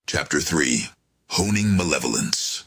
Chapter 3. Honing Malevolence.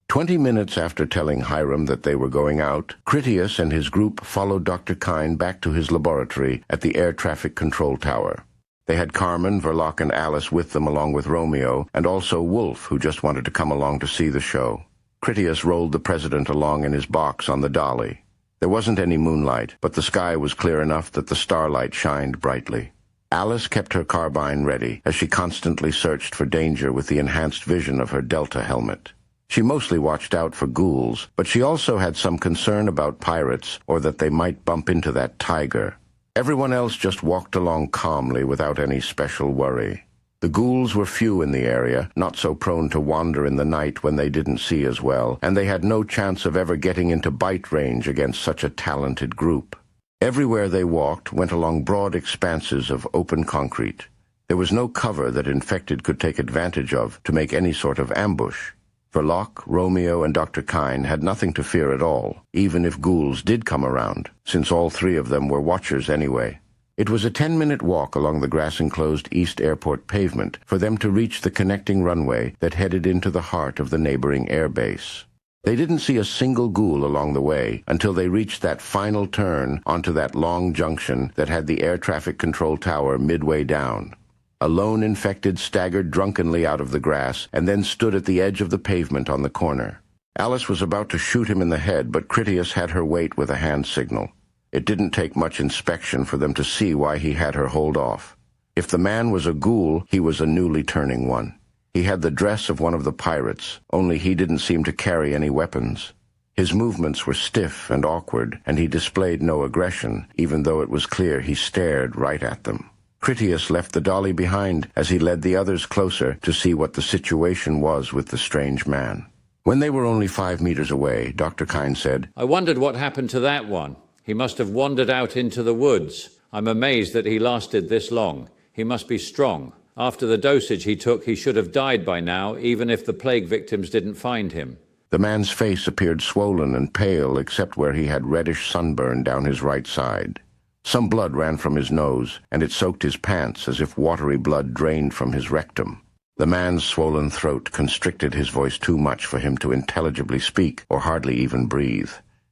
20 minutes after telling Hiram that they were going out, Critias and his group followed Dr. Kyne back to his laboratory at the air traffic control tower. They had Carmen, Verloc, and Alice with them along with Romeo, and also Wolf, who just wanted to come along to see the show. Critias rolled the president along in his box on the dolly. There wasn't any moonlight, but the sky was clear enough that the starlight shined brightly. Alice kept her carbine ready, as she constantly searched for danger with the enhanced vision of her Delta helmet. She mostly watched out for ghouls, but she also had some concern about pirates, or that they might bump into that tiger. Everyone else just walked along calmly without any special worry. The ghouls were few in the area, not so prone to wander in the night when they didn't see as well, and they had no chance of ever getting into bite range against such a talented group. Everywhere they walked went along broad expanses of open concrete. There was no cover that infected could take advantage of to make any sort of ambush. Verloc, Romeo, and Dr. Kyne had nothing to fear at all, even if ghouls did come around, since all three of them were watchers anyway. It was a 10-minute walk along the grass-enclosed East Airport pavement for them to reach the connecting runway that headed into the heart of the neighboring airbase. They didn't see a single ghoul along the way until they reached that final turn onto that long junction that had the air traffic control tower midway down. A lone infected staggered drunkenly out of the grass and then stood at the edge of the pavement on the corner. Alice was about to shoot him in the head, but Critias had her wait with a hand signal. It didn't take much inspection for them to see why he had her hold off. If the man was a ghoul, he was a newly turning one. He had the dress of one of the pirates, only he didn't seem to carry any weapons. His movements were stiff and awkward, and he displayed no aggression, even though it was clear he stared right at them. Critias left the dolly behind as he led the others closer to see what the situation was with the strange man. When they were only 5 meters away, Dr. Kyne said, "I wondered what happened to that one. He must have wandered out into the woods. I'm amazed that he lasted this long. He must be strong. After the dosage he took, he should have died by now, even if the plague victims didn't find him." The man's face appeared swollen and pale except where he had reddish sunburn down his right side. Some blood ran from his nose, and it soaked his pants as if watery blood drained from his rectum. The man's swollen throat constricted his voice too much for him to intelligibly speak or hardly even breathe.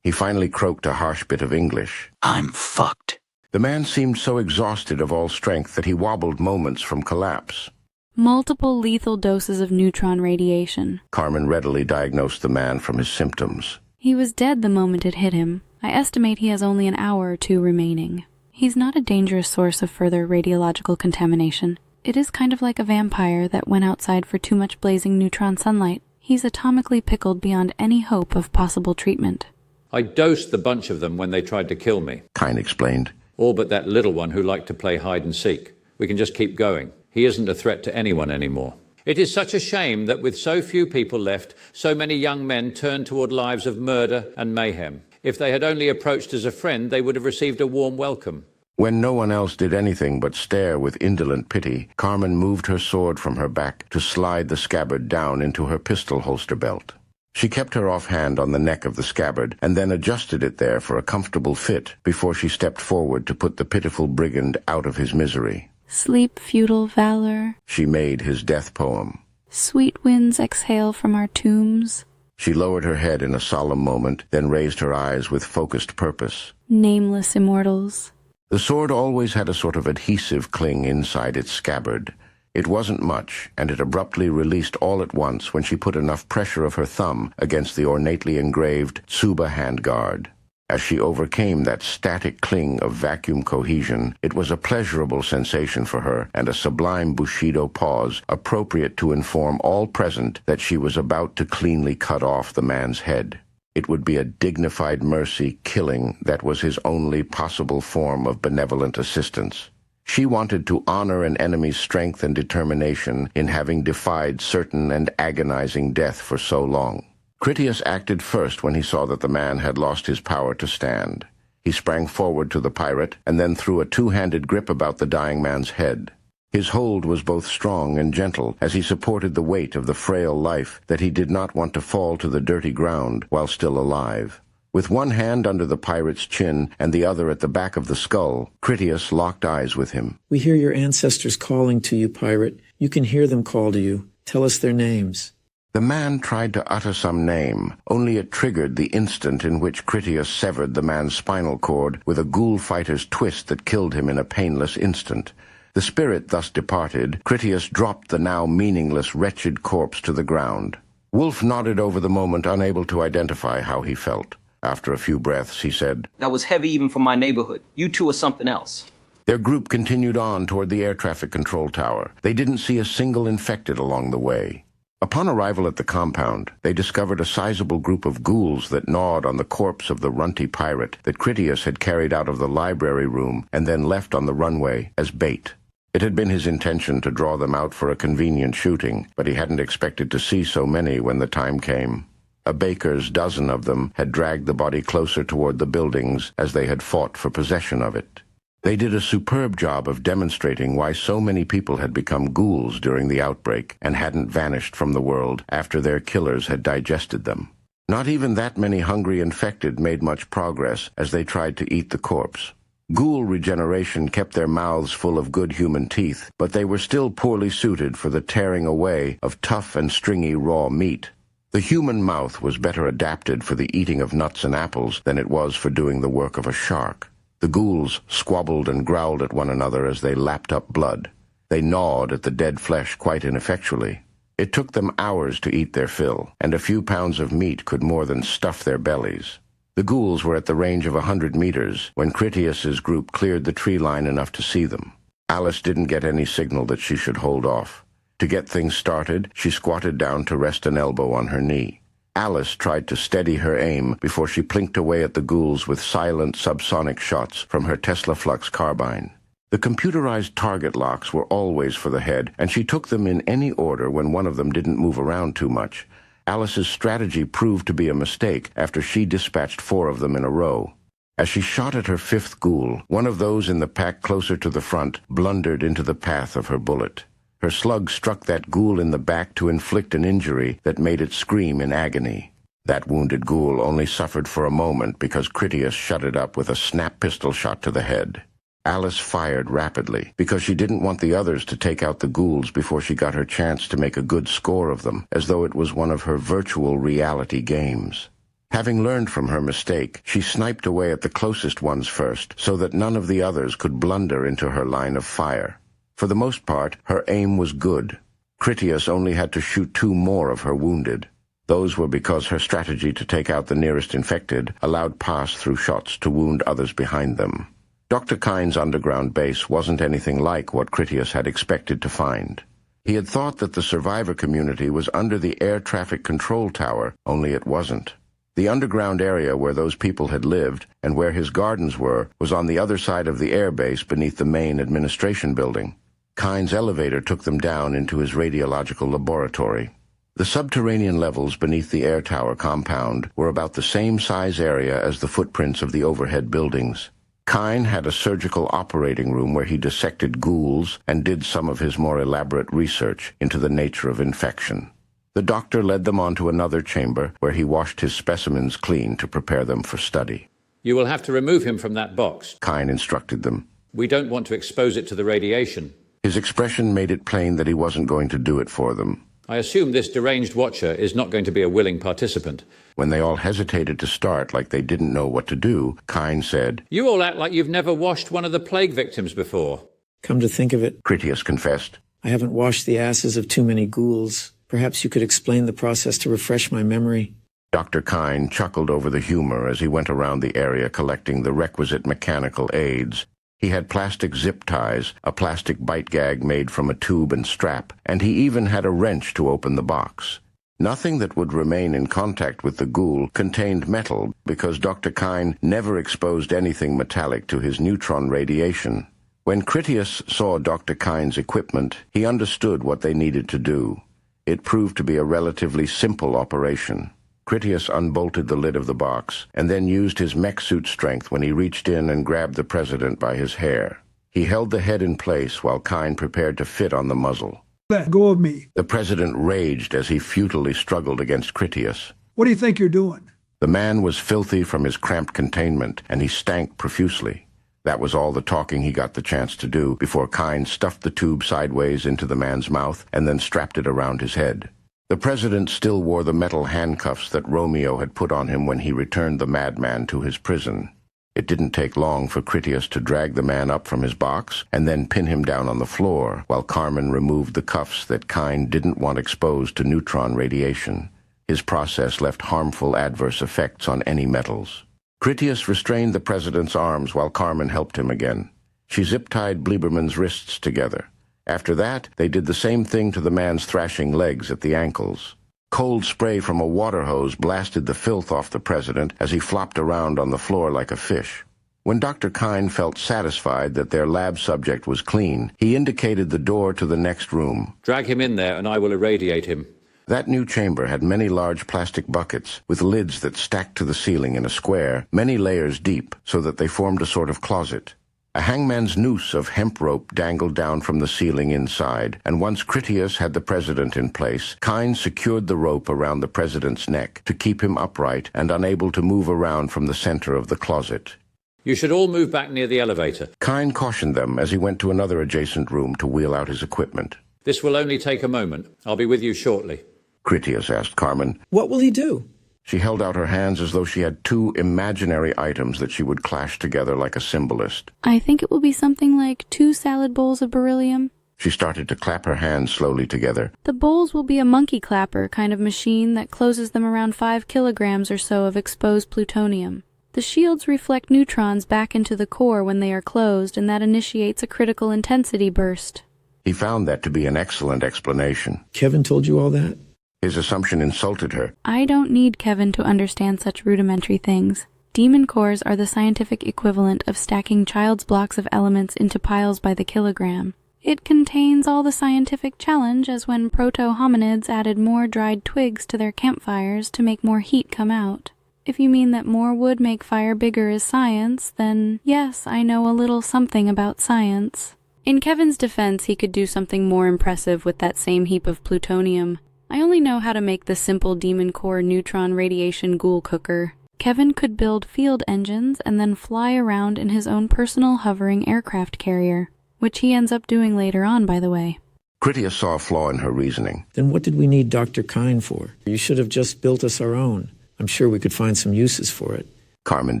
He finally croaked a harsh bit of English. "I'm fucked." The man seemed so exhausted of all strength that he wobbled moments from collapse. Multiple lethal doses of neutron radiation. Carmen readily diagnosed the man from his symptoms. He was dead the moment it hit him. I estimate he has only an hour or two remaining. He's not a dangerous source of further radiological contamination. It is kind of like a vampire that went outside for too much blazing neutron sunlight. He's atomically pickled beyond any hope of possible treatment. "I dosed the bunch of them when they tried to kill me. Kyne explained. All but that little one who liked to play hide and seek. We can just keep going. He isn't a threat to anyone anymore. It is such a shame that with so few people left, so many young men turned toward lives of murder and mayhem. If they had only approached as a friend, they would have received a warm welcome." When no one else did anything but stare with indolent pity, Carmen moved her sword from her back to slide the scabbard down into her pistol holster belt. She kept her offhand on the neck of the scabbard and then adjusted it there for a comfortable fit before she stepped forward to put the pitiful brigand out of his misery. Sleep, feudal valor. She made his death poem. Sweet winds exhale from our tombs. She lowered her head in a solemn moment, then raised her eyes with focused purpose. Nameless immortals. The sword always had a sort of adhesive cling inside its scabbard. It wasn't much, and it abruptly released all at once when she put enough pressure of her thumb against the ornately engraved Tsuba handguard. As she overcame that static cling of vacuum cohesion, it was a pleasurable sensation for her and a sublime Bushido pause appropriate to inform all present that she was about to cleanly cut off the man's head. It would be a dignified mercy killing that was his only possible form of benevolent assistance. She wanted to honor an enemy's strength and determination in having defied certain and agonizing death for so long. Critias acted first when he saw that the man had lost his power to stand. He sprang forward to the pirate and then threw a two-handed grip about the dying man's head. His hold was both strong and gentle as he supported the weight of the frail life that he did not want to fall to the dirty ground while still alive. With one hand under the pirate's chin and the other at the back of the skull, Critias locked eyes with him. "We hear your ancestors calling to you, pirate. You can hear them call to you. Tell us their names. The man tried to utter some name, only it triggered the instant in which Critias severed the man's spinal cord with a ghoul fighter's twist that killed him in a painless instant. The spirit thus departed, Critias dropped the now meaningless, wretched corpse to the ground. Wolf nodded over the moment, unable to identify how he felt. After a few breaths, he said, "That was heavy even for my neighborhood. You two are something else." Their group continued on toward the air traffic control tower. They didn't see a single infected along the way. Upon arrival at the compound, they discovered a sizable group of ghouls that gnawed on the corpse of the runty pirate that Critias had carried out of the library room and then left on the runway as bait. It had been his intention to draw them out for a convenient shooting, but he hadn't expected to see so many when the time came. A baker's dozen of them had dragged the body closer toward the buildings as they had fought for possession of it. They did a superb job of demonstrating why so many people had become ghouls during the outbreak and hadn't vanished from the world after their killers had digested them. Not even that many hungry infected made much progress as they tried to eat the corpse. Ghoul regeneration kept their mouths full of good human teeth, but they were still poorly suited for the tearing away of tough and stringy raw meat. The human mouth was better adapted for the eating of nuts and apples than it was for doing the work of a shark. The ghouls squabbled and growled at one another as they lapped up blood. They gnawed at the dead flesh quite ineffectually. It took them hours to eat their fill, and a few pounds of meat could more than stuff their bellies. The ghouls were at the range of 100 meters when Critias's group cleared the tree line enough to see them. Alice didn't get any signal that she should hold off. To get things started, she squatted down to rest an elbow on her knee. Alice tried to steady her aim before she plinked away at the ghouls with silent subsonic shots from her Tesla Flux carbine. The computerized target locks were always for the head, and she took them in any order when one of them didn't move around too much. Alice's strategy proved to be a mistake after she dispatched 4 of them in a row. As she shot at her 5th ghoul, one of those in the pack closer to the front blundered into the path of her bullet. Her slug struck that ghoul in the back to inflict an injury that made it scream in agony. That wounded ghoul only suffered for a moment because Critias shut it up with a snap pistol shot to the head. Alice fired rapidly because she didn't want the others to take out the ghouls before she got her chance to make a good score of them, as though it was one of her virtual reality games. Having learned from her mistake, she sniped away at the closest ones first so that none of the others could blunder into her line of fire. For the most part, her aim was good. Critias only had to shoot 2 more of her wounded. Those were because her strategy to take out the nearest infected allowed pass-through shots to wound others behind them. Dr. Kine's underground base wasn't anything like what Critias had expected to find. He had thought that the survivor community was under the air traffic control tower, only it wasn't. The underground area where those people had lived and where his gardens were was on the other side of the air base beneath the main administration building. Kine's elevator took them down into his radiological laboratory. The subterranean levels beneath the air tower compound were about the same size area as the footprints of the overhead buildings. Kine had a surgical operating room where he dissected ghouls and did some of his more elaborate research into the nature of infection. The doctor led them on to another chamber where he washed his specimens clean to prepare them for study. You will have to remove him from that box. Kine instructed them. We don't want to expose it to the radiation. His expression made it plain that he wasn't going to do it for them. I assume this deranged watcher is not going to be a willing participant. When they all hesitated to start like they didn't know what to do, Kine said, You all act like you've never washed one of the plague victims before. Come to think of it, Critias confessed. I haven't washed the asses of too many ghouls. Perhaps you could explain the process to refresh my memory. Dr. Kine chuckled over the humor as he went around the area collecting the requisite mechanical aids. He had plastic zip ties, a plastic bite gag made from a tube and strap, and he even had a wrench to open the box. Nothing that would remain in contact with the ghoul contained metal because Dr. Kine never exposed anything metallic to his neutron radiation. When Critias saw Dr. Kine's equipment, he understood what they needed to do. It proved to be a relatively simple operation. Critias unbolted the lid of the box and then used his mech suit strength when he reached in and grabbed the president by his hair. He held the head in place while Kine prepared to fit on the muzzle. Let go of me. The president raged as he futilely struggled against Critias. What do you think you're doing? The man was filthy from his cramped containment, and he stank profusely. That was all the talking he got the chance to do before Kine stuffed the tube sideways into the man's mouth and then strapped it around his head. The president still wore the metal handcuffs that Romeo had put on him when he returned the madman to his prison. It didn't take long for Critias to drag the man up from his box and then pin him down on the floor while Carmen removed the cuffs that Kine didn't want exposed to neutron radiation. His process left harmful adverse effects on any metals. Critias restrained the president's arms while Carmen helped him again. She zip-tied Bleeberman's wrists together. After that, they did the same thing to the man's thrashing legs at the ankles. Cold spray from a water hose blasted the filth off the president as he flopped around on the floor like a fish. When Dr. Kine felt satisfied that their lab subject was clean, he indicated the door to the next room. Drag him in there and I will irradiate him. That new chamber had many large plastic buckets with lids that stacked to the ceiling in a square, many layers deep, so that they formed a sort of closet. A hangman's noose of hemp rope dangled down from the ceiling inside, and once Critias had the president in place, Kine secured the rope around the president's neck to keep him upright and unable to move around from the center of the closet. You should all move back near the elevator. Kine cautioned them as he went to another adjacent room to wheel out his equipment. This will only take a moment. I'll be with you shortly. Critias asked Carmen. What will he do? She held out her hands as though she had two imaginary items that she would clash together like a symbolist. I think it will be something like 2 salad bowls of beryllium. She started to clap her hands slowly together. The bowls will be a monkey clapper kind of machine that closes them around 5 kilograms or so of exposed plutonium. The shields reflect neutrons back into the core when they are closed, and that initiates a critical intensity burst. He found that to be an excellent explanation. Kevin told you all that? His assumption insulted her. I don't need Kevin to understand such rudimentary things. Demon cores are the scientific equivalent of stacking child's blocks of elements into piles by the kilogram. It contains all the scientific challenge as when proto-hominids added more dried twigs to their campfires to make more heat come out. If you mean that more wood make fire bigger is science, then yes, I know a little something about science. In Kevin's defense, he could do something more impressive with that same heap of plutonium. I only know how to make the simple demon core neutron radiation ghoul cooker. Kevin could build field engines and then fly around in his own personal hovering aircraft carrier, which he ends up doing later on, by the way. Critias saw a flaw in her reasoning. Then what did we need Dr. Kine for? You should have just built us our own. I'm sure we could find some uses for it. Carmen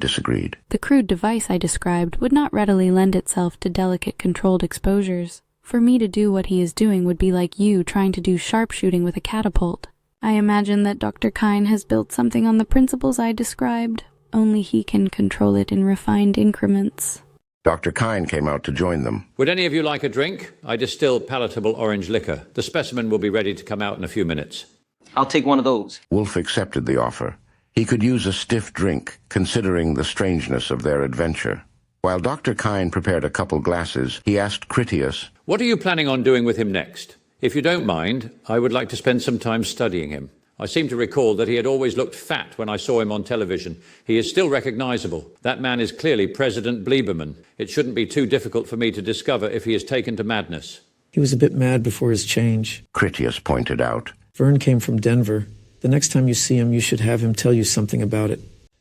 disagreed. The crude device I described would not readily lend itself to delicate controlled exposures. For me to do what he is doing would be like you trying to do sharpshooting with a catapult. I imagine that Dr. Kine has built something on the principles I described. Only he can control it in refined increments. Dr. Kine came out to join them. Would any of you like a drink? I distill palatable orange liquor. The specimen will be ready to come out in a few minutes. I'll take one of those. Wolf accepted the offer. He could use a stiff drink, considering the strangeness of their adventure. While Dr. Kine prepared a couple glasses, he asked Critias, What are you planning on doing with him next? If you don't mind, I would like to spend some time studying him. I seem to recall that he had always looked fat when I saw him on television. He is still recognizable. That man is clearly President Bleeberman. It shouldn't be too difficult for me to discover if he is taken to madness. He was a bit mad before his change. Critias pointed out. Vern came from Denver. The next time you see him, you should have him tell you something about it.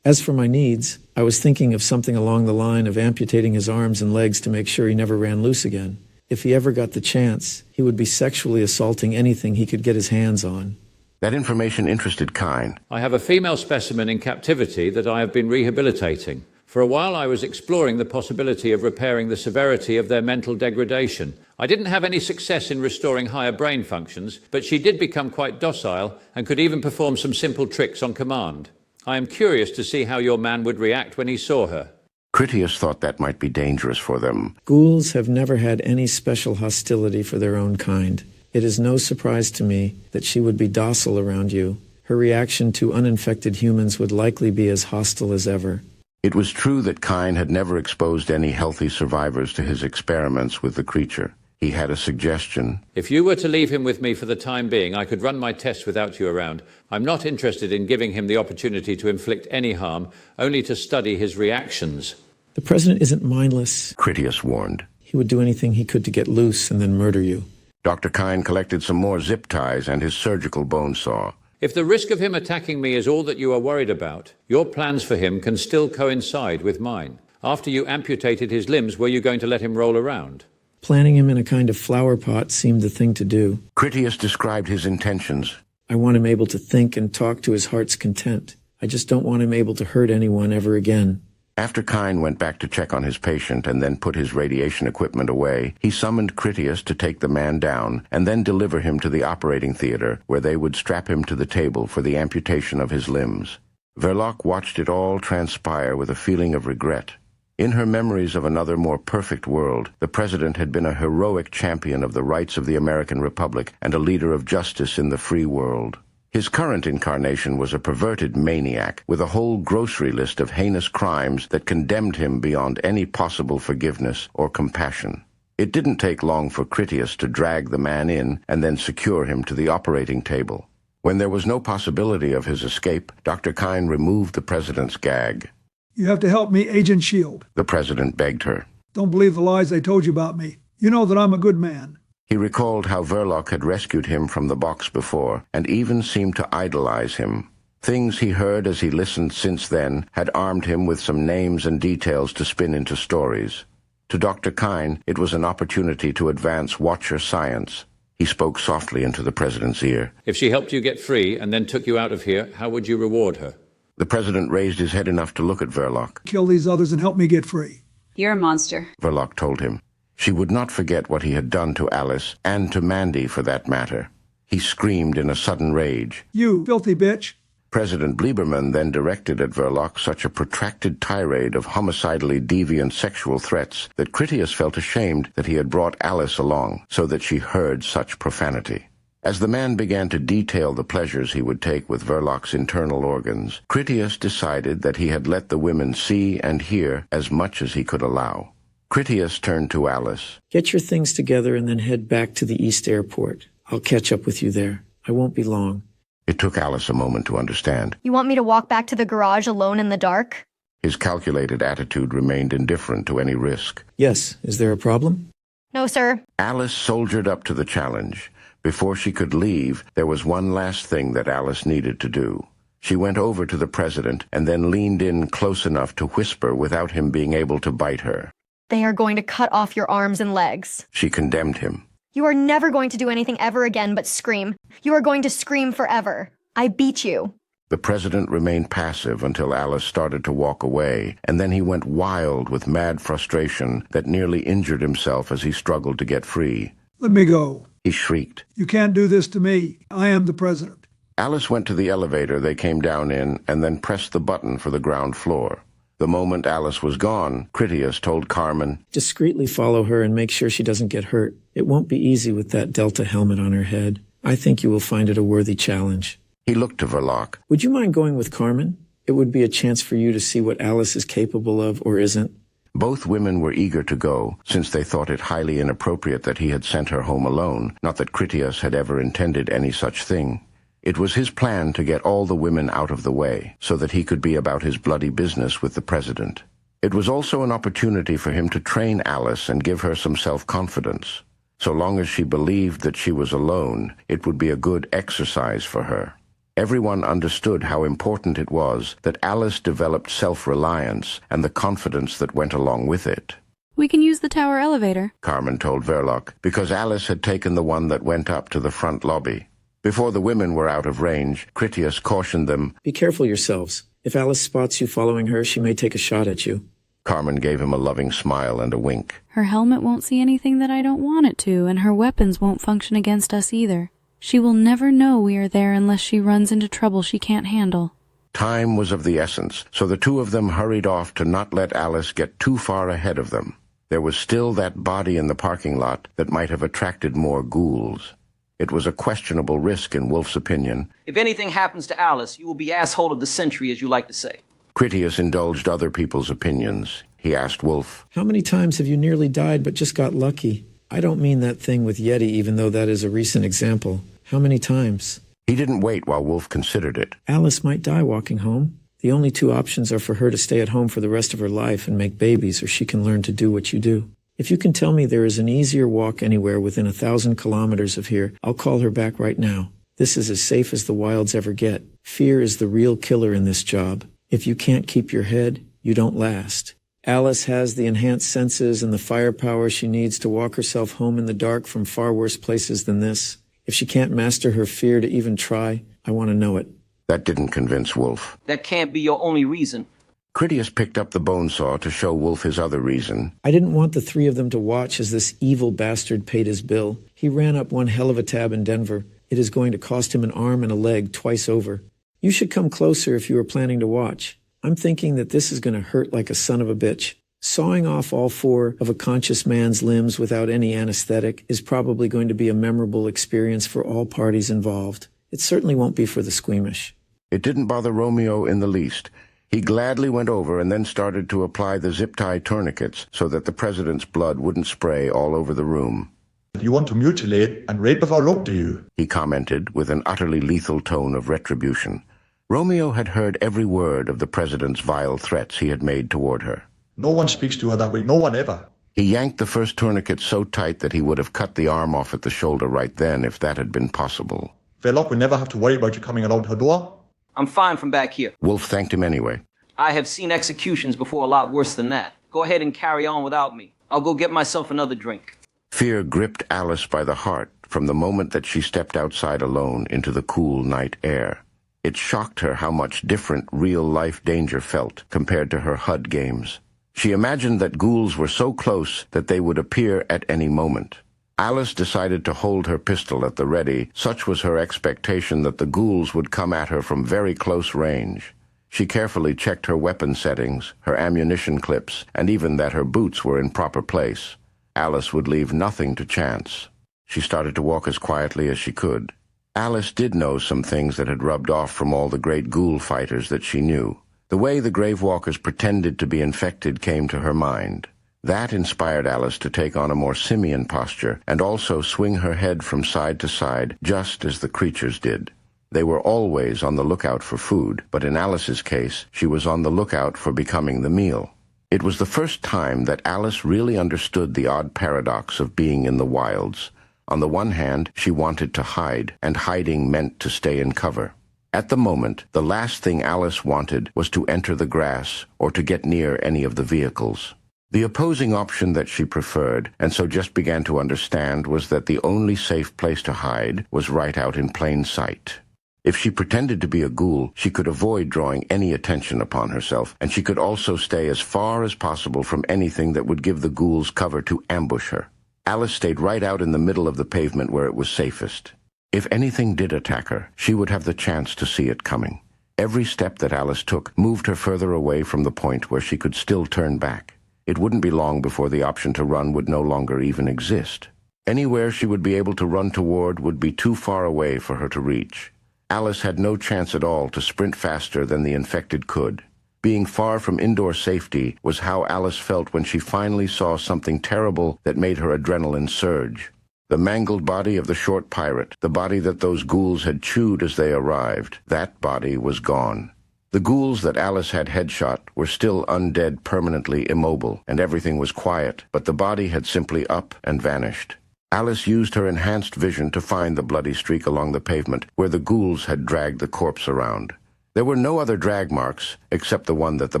As for my needs, I was thinking of something along the line of amputating his arms and legs to make sure he never ran loose again. If he ever got the chance, he would be sexually assaulting anything he could get his hands on. That information interested Kine. I have a female specimen in captivity that I have been rehabilitating. For a while I was exploring the possibility of repairing the severity of their mental degradation. I didn't have any success in restoring higher brain functions, but she did become quite docile and could even perform some simple tricks on command. I am curious to see how your man would react when he saw her. Critias thought that might be dangerous for them. Ghouls have never had any special hostility for their own kind. It is no surprise to me that she would be docile around you. Her reaction to uninfected humans would likely be as hostile as ever. It was true that Kine had never exposed any healthy survivors to his experiments with the creature. He had a suggestion. If you were to leave him with me for the time being, I could run my tests without you around. I'm not interested in giving him the opportunity to inflict any harm, only to study his reactions. The president isn't mindless. Critias warned. He would do anything he could to get loose and then murder you. Dr. Kine collected some more zip ties and his surgical bone saw. If the risk of him attacking me is all that you are worried about, your plans for him can still coincide with mine. After you amputated his limbs, were you going to let him roll around? Planting him in a kind of flower pot seemed the thing to do. Critias described his intentions. I want him able to think and talk to his heart's content. I just don't want him able to hurt anyone ever again. After Kine went back to check on his patient and then put his radiation equipment away, he summoned Critias to take the man down and then deliver him to the operating theater, where they would strap him to the table for the amputation of his limbs. Verloc watched it all transpire with a feeling of regret. In her memories of another more perfect world, the president had been a heroic champion of the rights of the American Republic and a leader of justice in the free world. His current incarnation was a perverted maniac with a whole grocery list of heinous crimes that condemned him beyond any possible forgiveness or compassion. It didn't take long for Critias to drag the man in and then secure him to the operating table. When there was no possibility of his escape, Dr. Kine removed the president's gag. You have to help me, Agent Shield. The president begged her. Don't believe the lies they told you about me. You know that I'm a good man. He recalled how Verloc had rescued him from the box before, and even seemed to idolize him. Things he heard as he listened since then had armed him with some names and details to spin into stories. To Dr. Kine, it was an opportunity to advance Watcher science. He spoke softly into the president's ear. If she helped you get free and then took you out of here, how would you reward her? The president raised his head enough to look at Verloc. Kill these others and help me get free. You're a monster. Verloc told him. She would not forget what he had done to Alice, and to Mandy for that matter. He screamed in a sudden rage. You filthy bitch. President Lieberman then directed at Verloc such a protracted tirade of homicidally deviant sexual threats that Critias felt ashamed that he had brought Alice along so that she heard such profanity. As the man began to detail the pleasures he would take with Verloc's internal organs, Critias decided that he had let the women see and hear as much as he could allow. Critias turned to Alice. Get your things together and then head back to the East Airport. I'll catch up with you there. I won't be long. It took Alice a moment to understand. You want me to walk back to the garage alone in the dark? His calculated attitude remained indifferent to any risk. Yes, is there a problem? No, sir. Alice soldiered up to the challenge. Before she could leave, there was one last thing that Alice needed to do. She went over to the president and then leaned in close enough to whisper without him being able to bite her. They are going to cut off your arms and legs. She condemned him. You are never going to do anything ever again but scream. You are going to scream forever. I beat you. The president remained passive until Alice started to walk away, and then he went wild with mad frustration that nearly injured himself as he struggled to get free. Let me go. He shrieked. You can't do this to me. I am the president. Alice went to the elevator they came down in and then pressed the button for the ground floor. The moment Alice was gone, Critias told Carmen, Discreetly follow her and make sure she doesn't get hurt. It won't be easy with that Delta helmet on her head. I think you will find it a worthy challenge. He looked to Verloc. Would you mind going with Carmen? It would be a chance for you to see what Alice is capable of or isn't. Both women were eager to go, since they thought it highly inappropriate that he had sent her home alone, not that Critias had ever intended any such thing. It was his plan to get all the women out of the way, so that he could be about his bloody business with the president. It was also an opportunity for him to train Alice and give her some self-confidence. So long as she believed that she was alone, it would be a good exercise for her. Everyone understood how important it was that Alice developed self-reliance and the confidence that went along with it. We can use the tower elevator, Carmen told Verloc, because Alice had taken the one that went up to the front lobby. Before the women were out of range, Critias cautioned them. Be careful yourselves. If Alice spots you following her, she may take a shot at you. Carmen gave him a loving smile and a wink. Her helmet won't see anything that I don't want it to, and her weapons won't function against us either. She will never know we are there unless she runs into trouble she can't handle. Time was of the essence, so the two of them hurried off to not let Alice get too far ahead of them. There was still that body in the parking lot that might have attracted more ghouls. It was a questionable risk in Wolf's opinion. If anything happens to Alice, you will be asshole of the century, as you like to say. Critias indulged other people's opinions. He asked Wolf, How many times have you nearly died but just got lucky? I don't mean that thing with Yeti, even though that is a recent example. How many times? He didn't wait while Wolf considered it. Alice might die walking home. The only two options are for her to stay at home for the rest of her life and make babies, or she can learn to do what you do. If you can tell me there is an easier walk anywhere within 1,000 kilometers of here, I'll call her back right now. This is as safe as the wilds ever get. Fear is the real killer in this job. If you can't keep your head, you don't last. Alice has the enhanced senses and the firepower she needs to walk herself home in the dark from far worse places than this. If she can't master her fear to even try, I want to know it. That didn't convince Wolf. That can't be your only reason. Critias picked up the bone saw to show Wolf his other reason. I didn't want the three of them to watch as this evil bastard paid his bill. He ran up one hell of a tab in Denver. It is going to cost him an arm and a leg twice over. You should come closer if you are planning to watch. I'm thinking that this is going to hurt like a son of a bitch. Sawing off all four of a conscious man's limbs without any anesthetic is probably going to be a memorable experience for all parties involved. It certainly won't be for the squeamish. It didn't bother Romeo in the least. He gladly went over and then started to apply the zip-tie tourniquets so that the president's blood wouldn't spray all over the room. You want to mutilate and rape before look, do you? He commented with an utterly lethal tone of retribution. Romeo had heard every word of the president's vile threats he had made toward her. No one speaks to her that way, no one ever. He yanked the first tourniquet so tight that he would have cut the arm off at the shoulder right then if that had been possible. Verloc will never have to worry about you coming around her door. I'm fine from back here. Wolf thanked him anyway. I have seen executions before a lot worse than that. Go ahead and carry on without me. I'll go get myself another drink. Fear gripped Alice by the heart from the moment that she stepped outside alone into the cool night air. It shocked her how much different real-life danger felt compared to her HUD games. She imagined that ghouls were so close that they would appear at any moment. Alice decided to hold her pistol at the ready. Such was her expectation that the ghouls would come at her from very close range. She carefully checked her weapon settings, her ammunition clips, and even that her boots were in proper place. Alice would leave nothing to chance. She started to walk as quietly as she could. Alice did know some things that had rubbed off from all the great ghoul fighters that she knew. The way the Gravewalkers pretended to be infected came to her mind. That inspired Alice to take on a more simian posture and also swing her head from side to side, just as the creatures did. They were always on the lookout for food, but in Alice's case, she was on the lookout for becoming the meal. It was the first time that Alice really understood the odd paradox of being in the wilds. On the one hand, she wanted to hide, and hiding meant to stay in cover. At the moment, the last thing Alice wanted was to enter the grass or to get near any of the vehicles. The opposing option that she preferred, and so just began to understand, was that the only safe place to hide was right out in plain sight. If she pretended to be a ghoul, she could avoid drawing any attention upon herself, and she could also stay as far as possible from anything that would give the ghouls cover to ambush her. Alice stayed right out in the middle of the pavement where it was safest. If anything did attack her, she would have the chance to see it coming. Every step that Alice took moved her further away from the point where she could still turn back. It wouldn't be long before the option to run would no longer even exist. Anywhere she would be able to run toward would be too far away for her to reach. Alice had no chance at all to sprint faster than the infected could. Being far from indoor safety was how Alice felt when she finally saw something terrible that made her adrenaline surge. The mangled body of the short pirate, the body that those ghouls had chewed as they arrived, that body was gone. The ghouls that Alice had headshot were still undead, permanently immobile, and everything was quiet, but the body had simply up and vanished. Alice used her enhanced vision to find the bloody streak along the pavement where the ghouls had dragged the corpse around. There were no other drag marks except the one that the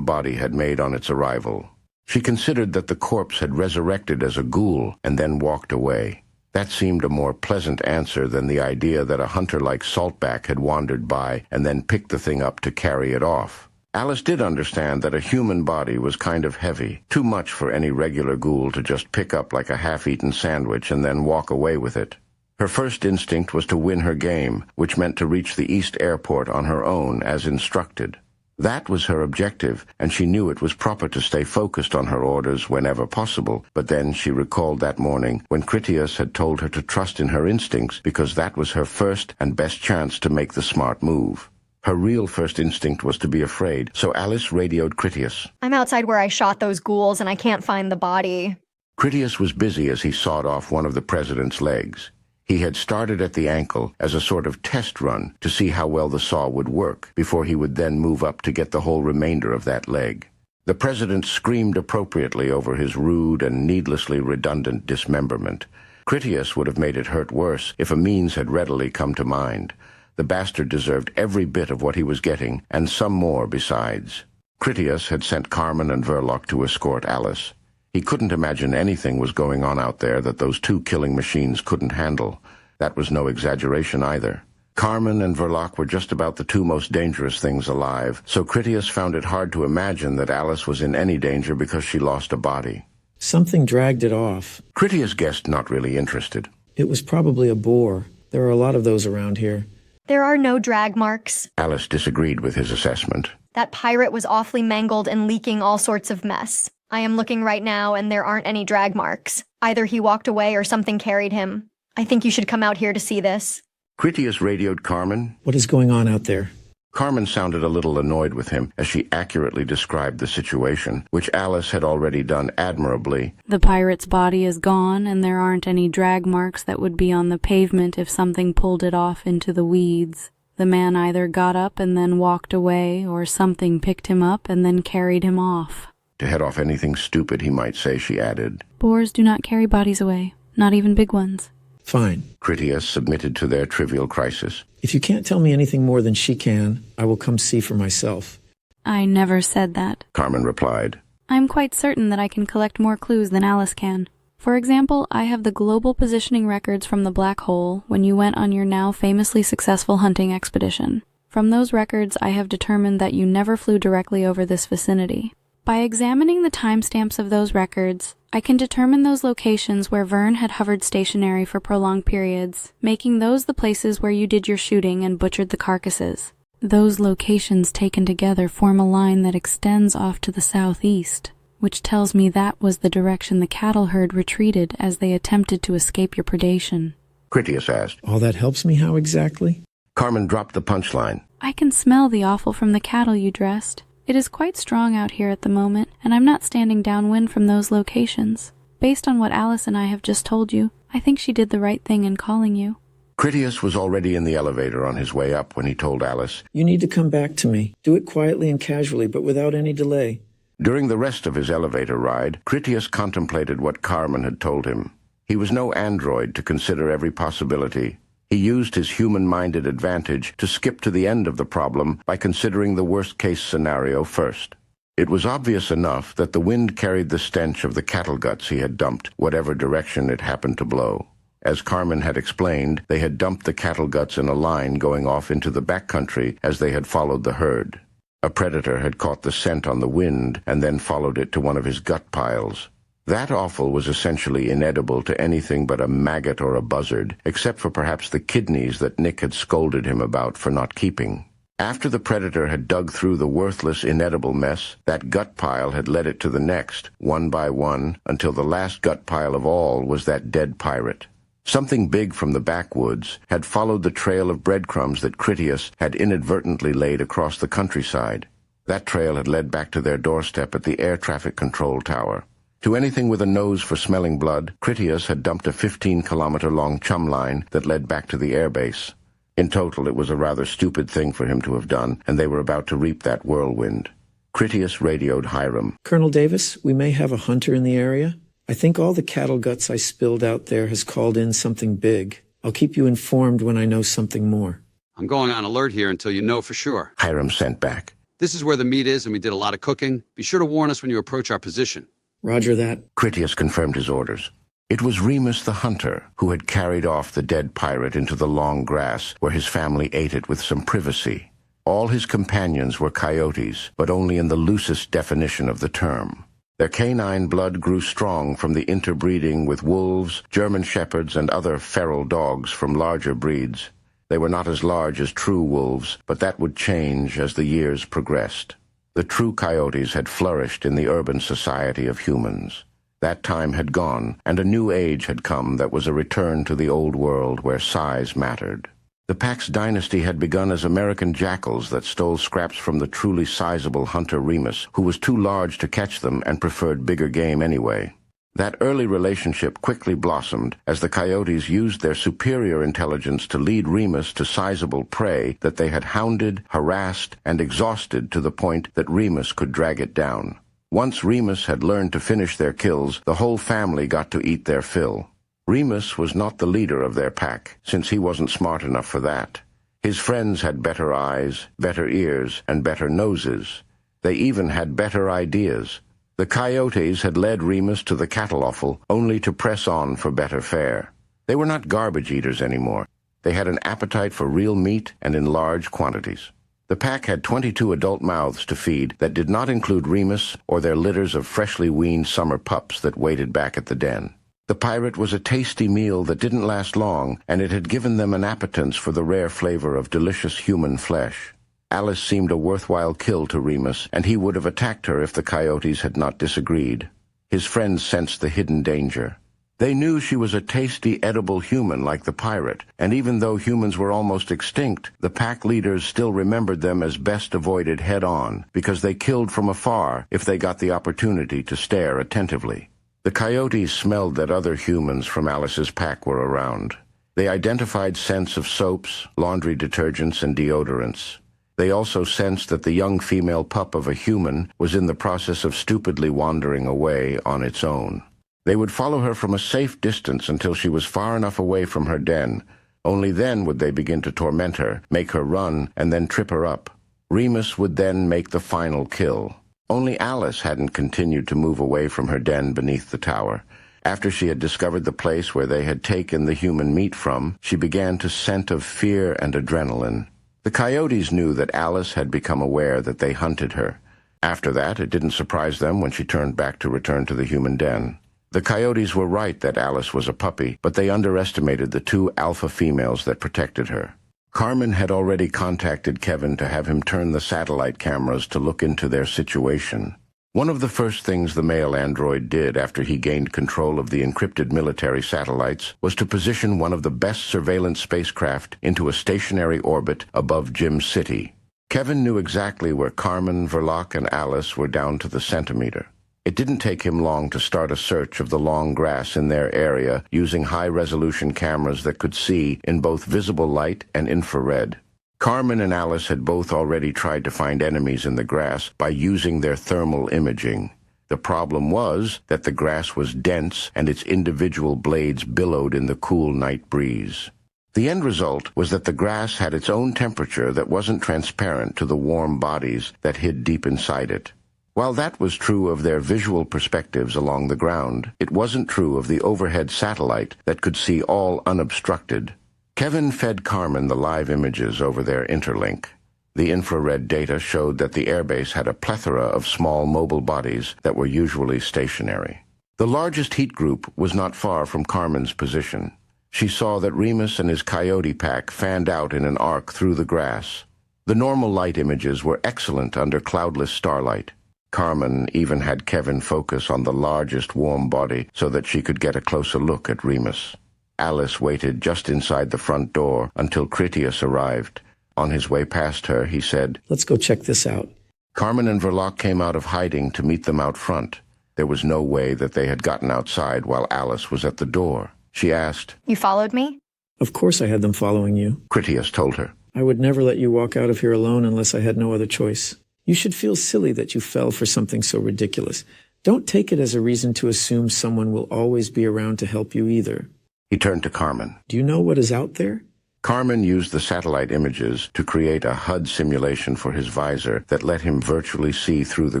body had made on its arrival. She considered that the corpse had resurrected as a ghoul and then walked away. That seemed a more pleasant answer than the idea that a hunter like Saltback had wandered by and then picked the thing up to carry it off. Alice did understand that a human body was kind of heavy, too much for any regular ghoul to just pick up like a half-eaten sandwich and then walk away with it. Her first instinct was to win her game, which meant to reach the East Airport on her own as instructed. That was her objective, and she knew it was proper to stay focused on her orders whenever possible, but then she recalled that morning when Critias had told her to trust in her instincts because that was her first and best chance to make the smart move. Her real first instinct was to be afraid, so Alice radioed Critias. I'm outside where I shot those ghouls and I can't find the body. Critias was busy as he sawed off one of the president's legs. He had started at the ankle as a sort of test run to see how well the saw would work before he would then move up to get the whole remainder of that leg. The president screamed appropriately over his rude and needlessly redundant dismemberment. Critias would have made it hurt worse if a means had readily come to mind. The bastard deserved every bit of what he was getting, and some more besides. Critias had sent Carmen and Verloc to escort Alice. He couldn't imagine anything was going on out there that those two killing machines couldn't handle. That was no exaggeration either. Carmen and Verloc were just about the two most dangerous things alive, so Critias found it hard to imagine that Alice was in any danger because she lost a body. Something dragged it off. Critias guessed not really interested. It was probably a boar. There are a lot of those around here. There are no drag marks. Alice disagreed with his assessment. That pirate was awfully mangled and leaking all sorts of mess. I am looking right now and there aren't any drag marks. Either he walked away or something carried him. I think you should come out here to see this. Critias radioed Carmen. What is going on out there? Carmen sounded a little annoyed with him as she accurately described the situation, which Alice had already done admirably. The pirate's body is gone, and there aren't any drag marks that would be on the pavement if something pulled it off into the weeds. The man either got up and then walked away, or something picked him up and then carried him off. To head off anything stupid, he might say, she added. Boars do not carry bodies away, not even big ones. Fine. Critias submitted to their trivial crisis. If you can't tell me anything more than she can, I will come see for myself. I never said that, Carmen replied. I'm quite certain that I can collect more clues than Alice can. For example, I have the global positioning records from the Black Hole when you went on your now famously successful hunting expedition. From those records, I have determined that you never flew directly over this vicinity. By examining the timestamps of those records, I can determine those locations where Vern had hovered stationary for prolonged periods, making those the places where you did your shooting and butchered the carcasses. Those locations taken together form a line that extends off to the southeast, which tells me that was the direction the cattle herd retreated as they attempted to escape your predation. Critias asked. All that helps me how exactly? Carmen dropped the punchline. I can smell the offal from the cattle you dressed. It is quite strong out here at the moment, and I'm not standing downwind from those locations. Based on what Alice and I have just told you, I think she did the right thing in calling you. Critias was already in the elevator on his way up when he told Alice, You need to come back to me. Do it quietly and casually, but without any delay. During the rest of his elevator ride, Critias contemplated what Carmen had told him. He was no android to consider every possibility. He used his human-minded advantage to skip to the end of the problem by considering the worst-case scenario first. It was obvious enough that the wind carried the stench of the cattle guts he had dumped, whatever direction it happened to blow. As Carmen had explained, they had dumped the cattle guts in a line going off into the backcountry as they had followed the herd. A predator had caught the scent on the wind and then followed it to one of his gut piles. That offal was essentially inedible to anything but a maggot or a buzzard, except for perhaps the kidneys that Nick had scolded him about for not keeping. After the predator had dug through the worthless, inedible mess, that gut pile had led it to the next, one by one, until the last gut pile of all was that dead pirate. Something big from the backwoods had followed the trail of breadcrumbs that Critias had inadvertently laid across the countryside. That trail had led back to their doorstep at the air traffic control tower. To anything with a nose for smelling blood, Critias had dumped a 15-kilometer-long chum line that led back to the airbase. In total, it was a rather stupid thing for him to have done, and they were about to reap that whirlwind. Critias radioed Hiram. Colonel Davis, we may have a hunter in the area. I think all the cattle guts I spilled out there has called in something big. I'll keep you informed when I know something more. I'm going on alert here until you know for sure. Hiram sent back. This is where the meat is, and we did a lot of cooking. Be sure to warn us when you approach our position. Roger that. Critias confirmed his orders. It was Remus the hunter who had carried off the dead pirate into the long grass, where his family ate it with some privacy. All his companions were coyotes, but only in the loosest definition of the term. Their canine blood grew strong from the interbreeding with wolves, German shepherds, and other feral dogs from larger breeds. They were not as large as true wolves, but that would change as the years progressed. The true coyotes had flourished in the urban society of humans. That time had gone, and a new age had come that was a return to the old world where size mattered. The Pax dynasty had begun as American jackals that stole scraps from the truly sizable hunter Remus, who was too large to catch them and preferred bigger game anyway. That early relationship quickly blossomed as the coyotes used their superior intelligence to lead Remus to sizable prey that they had hounded, harassed, and exhausted to the point that Remus could drag it down. Once Remus had learned to finish their kills, the whole family got to eat their fill. Remus was not the leader of their pack, since he wasn't smart enough for that. His friends had better eyes, better ears, and better noses. They even had better ideas. The coyotes had led Remus to the cattle offal only to press on for better fare. They were not garbage eaters anymore. They had an appetite for real meat and in large quantities. The pack had 22 adult mouths to feed that did not include Remus or their litters of freshly weaned summer pups that waited back at the den. The pirate was a tasty meal that didn't last long, and it had given them an appetence for the rare flavor of delicious human flesh. Alice seemed a worthwhile kill to Remus, and he would have attacked her if the coyotes had not disagreed. His friends sensed the hidden danger. They knew she was a tasty, edible human like the pirate, and even though humans were almost extinct, the pack leaders still remembered them as best avoided head-on, because they killed from afar if they got the opportunity to stare attentively. The coyotes smelled that other humans from Alice's pack were around. They identified scents of soaps, laundry detergents, and deodorants. They also sensed that the young female pup of a human was in the process of stupidly wandering away on its own. They would follow her from a safe distance until she was far enough away from her den. Only then would they begin to torment her, make her run, and then trip her up. Remus would then make the final kill. Only Alice hadn't continued to move away from her den beneath the tower. After she had discovered the place where they had taken the human meat from, she began to scent of fear and adrenaline. The coyotes knew that Alice had become aware that they hunted her. After that, it didn't surprise them when she turned back to return to the human den. The coyotes were right that Alice was a puppy, but they underestimated the 2 alpha females that protected her. Carmen had already contacted Kevin to have him turn the satellite cameras to look into their situation. One of the first things the male android did after he gained control of the encrypted military satellites was to position one of the best surveillance spacecraft into a stationary orbit above Jim City. Kevin knew exactly where Carmen, Verloc, and Alice were down to the centimeter. It didn't take him long to start a search of the long grass in their area using high-resolution cameras that could see in both visible light and infrared. Carmen and Alice had both already tried to find enemies in the grass by using their thermal imaging. The problem was that the grass was dense and its individual blades billowed in the cool night breeze. The end result was that the grass had its own temperature that wasn't transparent to the warm bodies that hid deep inside it. While that was true of their visual perspectives along the ground, it wasn't true of the overhead satellite that could see all unobstructed. Kevin fed Carmen the live images over their interlink. The infrared data showed that the airbase had a plethora of small mobile bodies that were usually stationary. The largest heat group was not far from Carmen's position. She saw that Remus and his coyote pack fanned out in an arc through the grass. The normal light images were excellent under cloudless starlight. Carmen even had Kevin focus on the largest warm body so that she could get a closer look at Remus. Alice waited just inside the front door until Critias arrived. On his way past her, he said, "Let's go check this out." Carmen and Verloc came out of hiding to meet them out front. There was no way that they had gotten outside while Alice was at the door. She asked, You followed me? Of course I had them following you. Critias told her. I would never let you walk out of here alone unless I had no other choice. You should feel silly that you fell for something so ridiculous. Don't take it as a reason to assume someone will always be around to help you either. He turned to Carmen. Do you know what is out there? Carmen used the satellite images to create a HUD simulation for his visor that let him virtually see through the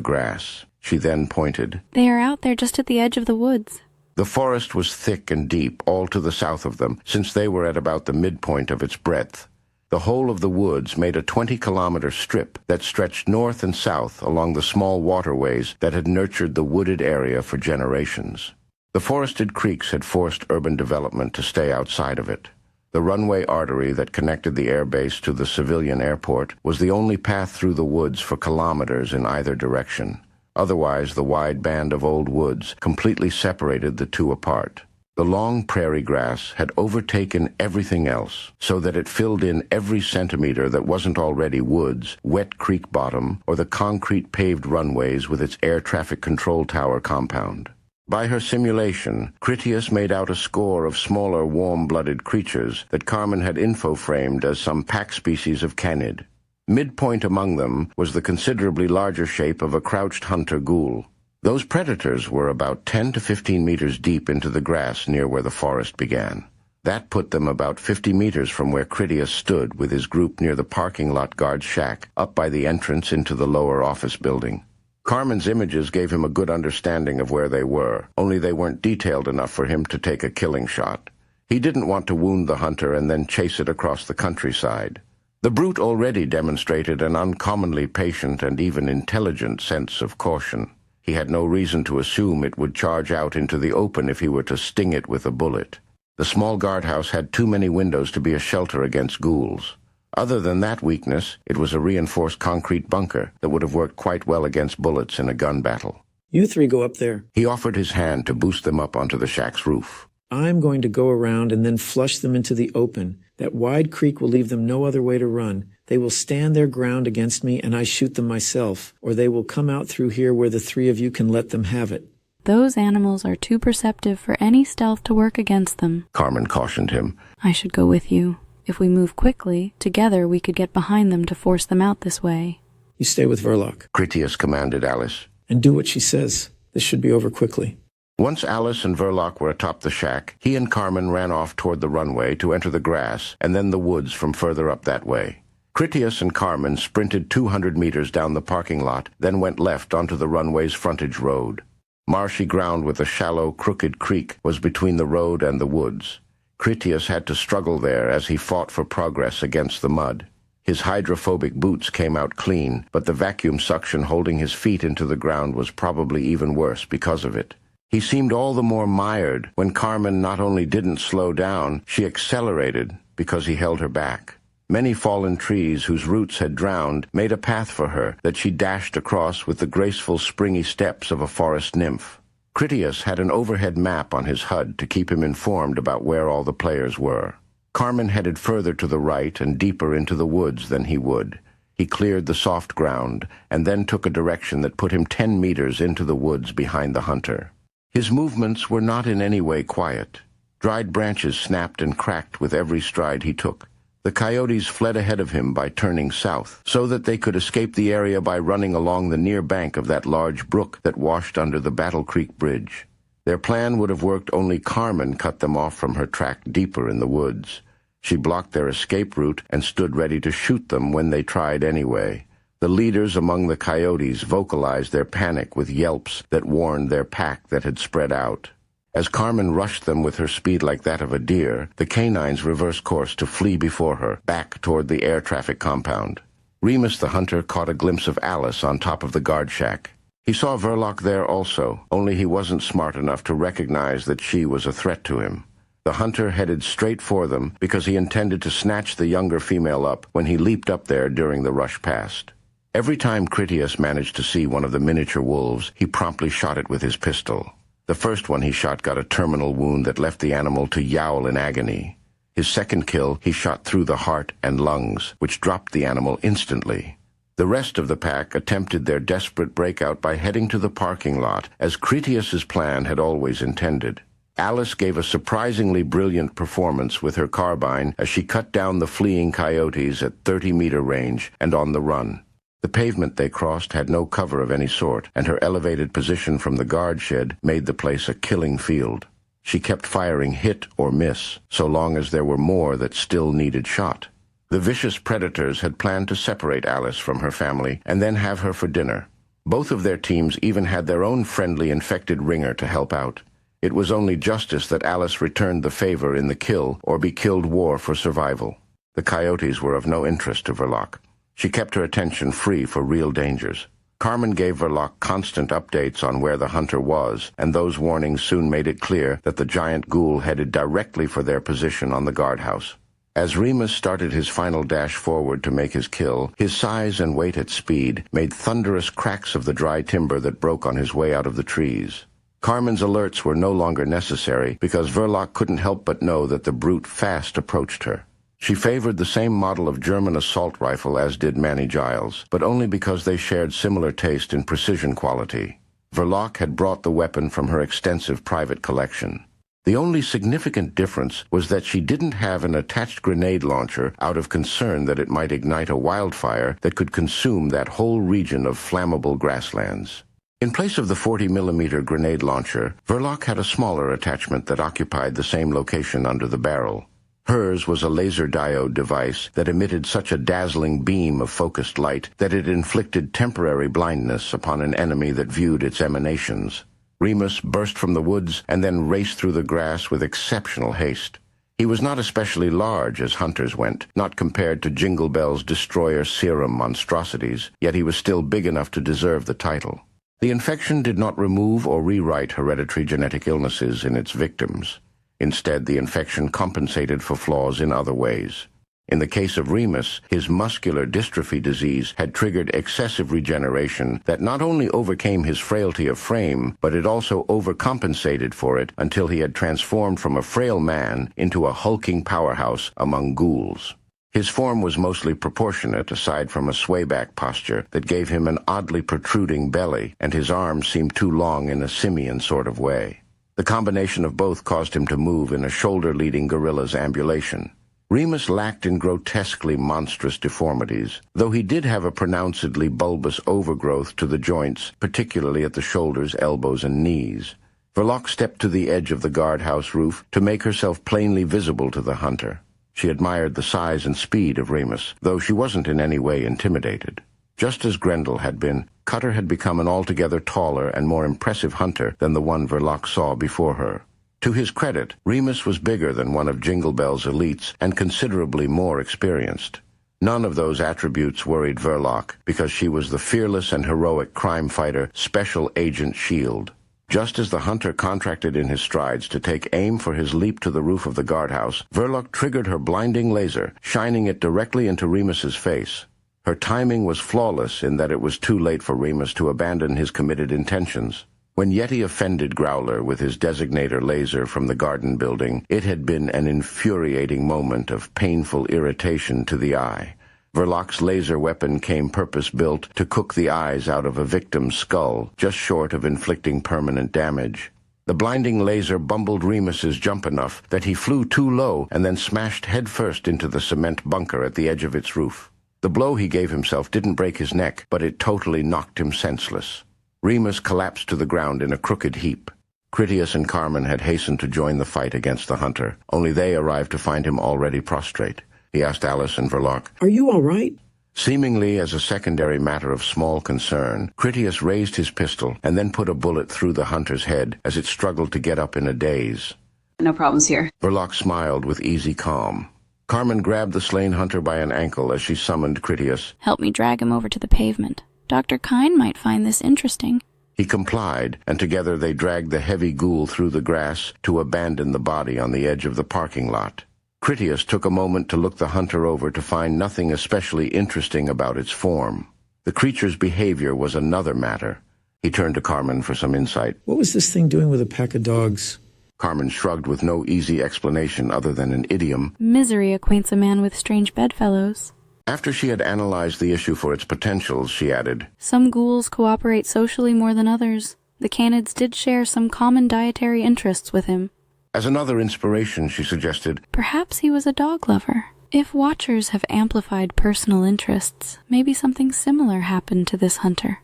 grass. She then pointed. They are out there just at the edge of the woods. The forest was thick and deep all to the south of them, since they were at about the midpoint of its breadth. The whole of the woods made a 20-kilometer strip that stretched north and south along the small waterways that had nurtured the wooded area for generations. The forested creeks had forced urban development to stay outside of it. The runway artery that connected the airbase to the civilian airport was the only path through the woods for kilometers in either direction. Otherwise, the wide band of old woods completely separated the two apart. The long prairie grass had overtaken everything else, so that it filled in every centimeter that wasn't already woods, wet creek bottom, or the concrete paved runways with its air traffic control tower compound. By her simulation, Critias made out a score of smaller warm-blooded creatures that Carmen had info-framed as some pack species of canid. Midpoint among them was the considerably larger shape of a crouched hunter ghoul. Those predators were about 10 to 15 meters deep into the grass near where the forest began. That put them about 50 meters from where Critias stood with his group near the parking lot guard's shack, up by the entrance into the lower office building. Carmen's images gave him a good understanding of where they were, only they weren't detailed enough for him to take a killing shot. He didn't want to wound the hunter and then chase it across the countryside. The brute already demonstrated an uncommonly patient and even intelligent sense of caution. He had no reason to assume it would charge out into the open if he were to sting it with a bullet. The small guardhouse had too many windows to be a shelter against ghouls. Other than that weakness, it was a reinforced concrete bunker that would have worked quite well against bullets in a gun battle. You three go up there. He offered his hand to boost them up onto the shack's roof. I'm going to go around and then flush them into the open. That wide creek will leave them no other way to run. They will stand their ground against me and I shoot them myself, or they will come out through here where the three of you can let them have it. Those animals are too perceptive for any stealth to work against them, Carmen cautioned him. I should go with you. If we move quickly, together we could get behind them to force them out this way. You stay with Verloc. Critias commanded Alice. And do what she says. This should be over quickly. Once Alice and Verloc were atop the shack, he and Carmen ran off toward the runway to enter the grass and then the woods from further up that way. Critias and Carmen sprinted 200 meters down the parking lot, then went left onto the runway's frontage road. Marshy ground with a shallow, crooked creek was between the road and the woods. Critias had to struggle there as he fought for progress against the mud. His hydrophobic boots came out clean, but the vacuum suction holding his feet into the ground was probably even worse because of it. He seemed all the more mired when Carmen not only didn't slow down, she accelerated because he held her back. Many fallen trees whose roots had drowned made a path for her that she dashed across with the graceful springy steps of a forest nymph. Critias had an overhead map on his HUD to keep him informed about where all the players were. Carmen headed further to the right and deeper into the woods than he would. He cleared the soft ground and then took a direction that put him 10 meters into the woods behind the hunter. His movements were not in any way quiet. Dried branches snapped and cracked with every stride he took. The coyotes fled ahead of him by turning south, so that they could escape the area by running along the near bank of that large brook that washed under the Battle Creek Bridge. Their plan would have worked only Carmen cut them off from her track deeper in the woods. She blocked their escape route and stood ready to shoot them when they tried anyway. The leaders among the coyotes vocalized their panic with yelps that warned their pack that had spread out. As Carmen rushed them with her speed like that of a deer, the canines reversed course to flee before her, back toward the air traffic compound. Remus the hunter caught a glimpse of Alice on top of the guard shack. He saw Verloc there also, only he wasn't smart enough to recognize that she was a threat to him. The hunter headed straight for them because he intended to snatch the younger female up when he leaped up there during the rush past. Every time Critias managed to see one of the miniature wolves, he promptly shot it with his pistol. The first one he shot got a terminal wound that left the animal to yowl in agony. His second kill he shot through the heart and lungs, which dropped the animal instantly. The rest of the pack attempted their desperate breakout by heading to the parking lot, as Critias's plan had always intended. Alice gave a surprisingly brilliant performance with her carbine as she cut down the fleeing coyotes at 30-meter range and on the run. The pavement they crossed had no cover of any sort, and her elevated position from the guard shed made the place a killing field. She kept firing hit or miss, so long as there were more that still needed shot. The vicious predators had planned to separate Alice from her family and then have her for dinner. Both of their teams even had their own friendly infected ringer to help out. It was only justice that Alice returned the favor in the kill or be killed war for survival. The coyotes were of no interest to Verloc. She kept her attention free for real dangers. Carmen gave Verloc constant updates on where the hunter was, and those warnings soon made it clear that the giant ghoul headed directly for their position on the guardhouse. As Remus started his final dash forward to make his kill, his size and weight at speed made thunderous cracks of the dry timber that broke on his way out of the trees. Carmen's alerts were no longer necessary because Verloc couldn't help but know that the brute fast approached her. She favored the same model of German assault rifle as did Manny Giles, but only because they shared similar taste in precision quality. Verloc had brought the weapon from her extensive private collection. The only significant difference was that she didn't have an attached grenade launcher out of concern that it might ignite a wildfire that could consume that whole region of flammable grasslands. In place of the 40-millimeter grenade launcher, Verloc had a smaller attachment that occupied the same location under the barrel. Hers was a laser diode device that emitted such a dazzling beam of focused light that it inflicted temporary blindness upon an enemy that viewed its emanations. Remus burst from the woods and then raced through the grass with exceptional haste. He was not especially large as hunters went, not compared to Jingle Bell's destroyer serum monstrosities, yet he was still big enough to deserve the title. The infection did not remove or rewrite hereditary genetic illnesses in its victims. Instead, the infection compensated for flaws in other ways. In the case of Remus, his muscular dystrophy disease had triggered excessive regeneration that not only overcame his frailty of frame, but it also overcompensated for it until he had transformed from a frail man into a hulking powerhouse among ghouls. His form was mostly proportionate, aside from a swayback posture that gave him an oddly protruding belly, and his arms seemed too long in a simian sort of way. The combination of both caused him to move in a shoulder-leading gorilla's ambulation. Remus lacked in grotesquely monstrous deformities, though he did have a pronouncedly bulbous overgrowth to the joints, particularly at the shoulders, elbows, and knees. Verloc stepped to the edge of the guardhouse roof to make herself plainly visible to the hunter. She admired the size and speed of Remus, though she wasn't in any way intimidated. Just as Grendel had been, Cutter had become an altogether taller and more impressive hunter than the one Verloc saw before her. To his credit, Remus was bigger than one of Jingle Bell's elites and considerably more experienced. None of those attributes worried Verloc because she was the fearless and heroic crime fighter Special Agent Shield. Just as the hunter contracted in his strides to take aim for his leap to the roof of the guardhouse, Verloc triggered her blinding laser, shining it directly into Remus's face. Her timing was flawless in that it was too late for Remus to abandon his committed intentions. When Yeti offended Growler with his designator laser from the garden building, it had been an infuriating moment of painful irritation to the eye. Verloc's laser weapon came purpose-built to cook the eyes out of a victim's skull, just short of inflicting permanent damage. The blinding laser bumbled Remus's jump enough that he flew too low and then smashed headfirst into the cement bunker at the edge of its roof. The blow he gave himself didn't break his neck, but it totally knocked him senseless. Remus collapsed to the ground in a crooked heap. Critias and Carmen had hastened to join the fight against the hunter, only they arrived to find him already prostrate. He asked Alice and Verloc, "Are you all right?" Seemingly as a secondary matter of small concern, Critias raised his pistol and then put a bullet through the hunter's head as it struggled to get up in a daze. No problems here. Verloc smiled with easy calm. Carmen grabbed the slain hunter by an ankle as she summoned Critias. Help me drag him over to the pavement. Dr. Kine might find this interesting. He complied, and together they dragged the heavy ghoul through the grass to abandon the body on the edge of the parking lot. Critias took a moment to look the hunter over to find nothing especially interesting about its form. The creature's behavior was another matter. He turned to Carmen for some insight. "What was this thing doing with a pack of dogs?" Carmen shrugged with no easy explanation other than an idiom. Misery acquaints a man with strange bedfellows. After she had analyzed the issue for its potentials, she added, Some ghouls cooperate socially more than others. The canids did share some common dietary interests with him. As another inspiration, she suggested, Perhaps he was a dog lover. If watchers have amplified personal interests, maybe something similar happened to this hunter.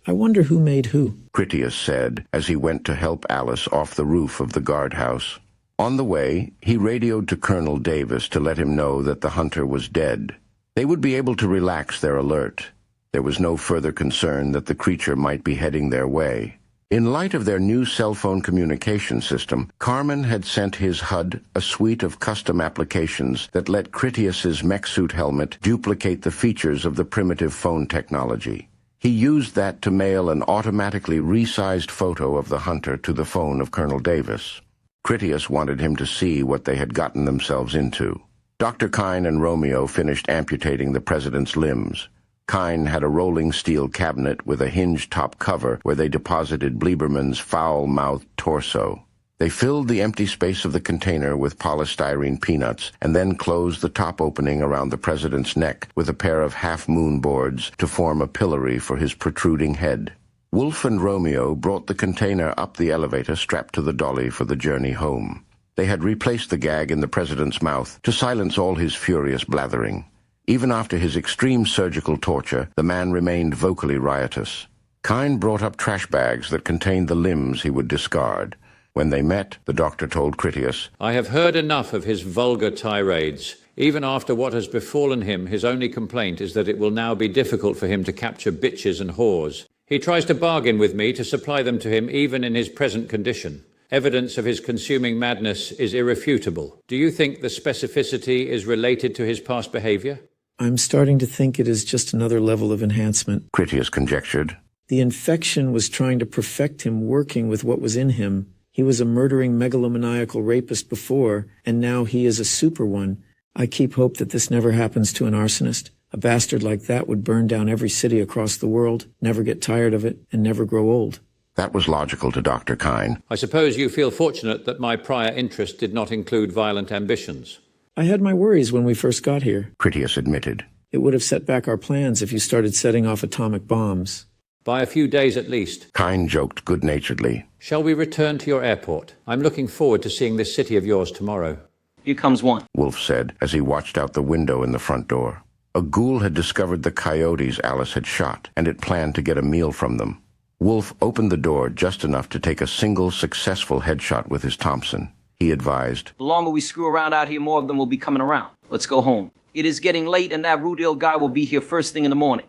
"I wonder who made who," Critias said as he went to help Alice off the roof of the guardhouse. On the way, he radioed to Colonel Davis to let him know that the hunter was dead. They would be able to relax their alert. There was no further concern that the creature might be heading their way. In light of their new cell phone communication system, Carmen had sent his HUD a suite of custom applications that let Critias's mech suit helmet duplicate the features of the primitive phone technology. He used that to mail an automatically resized photo of the hunter to the phone of Colonel Davis. Critias wanted him to see what they had gotten themselves into. Dr. Kine and Romeo finished amputating the president's limbs. Kine had a rolling steel cabinet with a hinged-top cover where they deposited Bleeberman's foul-mouthed torso. They filled the empty space of the container with polystyrene peanuts and then closed the top opening around the president's neck with a pair of half-moon boards to form a pillory for his protruding head. Wolf and Romeo brought the container up the elevator strapped to the dolly for the journey home. They had replaced the gag in the president's mouth to silence all his furious blathering. Even after his extreme surgical torture, the man remained vocally riotous. Kine brought up trash bags that contained the limbs he would discard. When they met, the doctor told Critias, I have heard enough of his vulgar tirades. Even after what has befallen him, his only complaint is that it will now be difficult for him to capture bitches and whores. He tries to bargain with me to supply them to him even in his present condition. Evidence of his consuming madness is irrefutable. Do you think the specificity is related to his past behavior? I'm starting to think it is just another level of enhancement. Critias conjectured. The infection was trying to perfect him working with what was in him. He was a murdering megalomaniacal rapist before, and now he is a super one. I keep hope that this never happens to an arsonist. A bastard like that would burn down every city across the world, never get tired of it, and never grow old. That was logical to Dr. Kine. I suppose you feel fortunate that my prior interest did not include violent ambitions. I had my worries when we first got here. Critias admitted. It would have set back our plans if you started setting off atomic bombs. By a few days at least. Kine joked good-naturedly. Shall we return to your airport? I'm looking forward to seeing this city of yours tomorrow. Here comes one. Wolf said as he watched out the window in the front door. A ghoul had discovered the coyotes Alice had shot, and it planned to get a meal from them. Wolf opened the door just enough to take a single successful headshot with his Thompson. He advised, The longer we screw around out here, more of them will be coming around. Let's go home. It is getting late, and that Rudil guy will be here first thing in the morning.